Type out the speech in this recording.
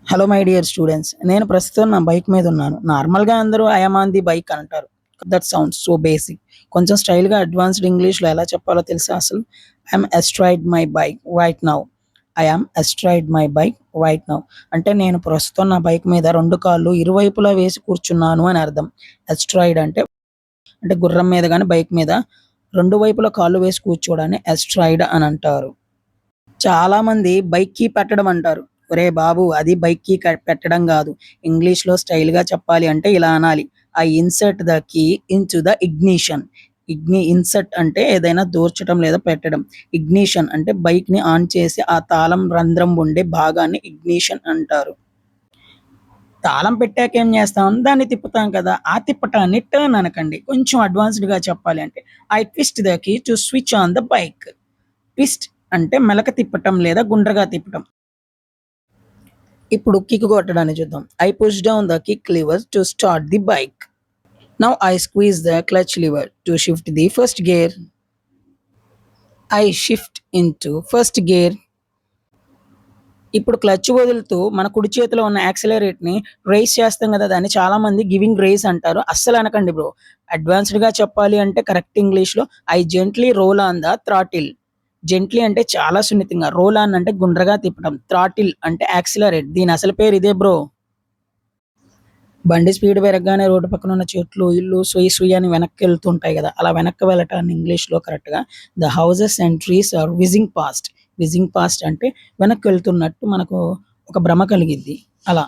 Hello my dear students. నేను ప్రస్తుతం నా బైక్ మీద ఉన్నాను. నార్మల్‌గా అందరూ I am on the bike అంటారు. That sounds so basic. కొంచెం స్టైల్‌గా అడ్వాన్స్డ్ ఇంగ్లీష్‌లో ఎలా చెప్పాలో తెలుసా అసలు? I am astride my bike right now. I am astride my bike right now. అంటే నేను ప్రస్తుతం నా బైక్ మీద 2 కాళ్ళు ఇరువైపులా వేసి కూర్చున్నాను అని అర్థం. ఎస్ట్రైడ్ అంటే గుర్రం మీద గాని, బైక్ మీద 2 వైపులా కాళ్ళు వేసి కూర్చోవడాన్ని ఎస్ట్రైడ్ అని అంటారు. చాలామంది బైక్ కీ పెట్టడం అంటారు. ఒరేయ్ బాబు! అది బైక్ కీ పెట్టడం గాదు. ఇంగ్లీష్‌లో స్టైల్‌గా చెప్పాలి అంటే ఇలా అనాలి. I insert the key into the ignition. Insert అంటే ఏదైనా దూర్చడం లేదా పెట్టడం. ఇగ్నిషన్ అంటే బైక్‌ని ఆన్ చేసి ఆ తాళం రంధ్రం ఉండే భాగాన్ని ఇగ్నిషన్ అంటారు. తాళం పెట్టాక ఏం చేస్తాం? దాన్ని తిప్పుతాం కదా! ఆ తిప్పటాన్ని టర్న్ అనకండి. కొంచెం అడ్వాన్స్‌డ్‌గా చెప్పాలి అంటే I twist the key to switch on the bike. Twist అంటే మెలక తిప్పటం లేదా గుండ్రగా తిప్పటం. ఇప్పుడు కిక్ కొట్టడాన్ని చూద్దాం. I push down the kick liver to start the bike. Now I squeeze the clutch liver to shift the first gear. I shift into first gear. ఇప్పుడు clutch వదులుతూ మన కుడి చేతిలో ఉన్న యాక్సిలరేట్‌ని రైజ్ చేస్తాం కదా! దాన్ని చాలామంది గివింగ్ రైజ్ అంటారు. అస్సలు అనకండి బ్రో. అడ్వాన్స్‌డ్‌గా చెప్పాలి అంటే కరెక్ట్ ఇంగ్లీష్‌లో I gently roll on the throttle. Gently అంటే చాలా సున్నితంగా. రోల్ ఆన్ అంటే గుండ్రగా తిప్పడం. థ్రాటిల్ అంటే యాక్సిలరేట్. దీని అసలు పేరు ఇదే బ్రో. బండి స్పీడ్ పెరగగానే రోడ్డు పక్కన ఉన్న చెట్లు, ఇల్లు సుయ్ సుయ్ అని వెనక్కెళ్తుంటాయి గదా! అలా వెనక్కి వెళ్ళటాన్ని ఇంగ్లీష్‌లో కరెక్ట్‌గా the houses and trees are whizzing past. Whizzing past అంటే వెనక్కి వెళ్తున్నట్టు మనకు ఒక భ్రమ కలిగిద్ది. అలా.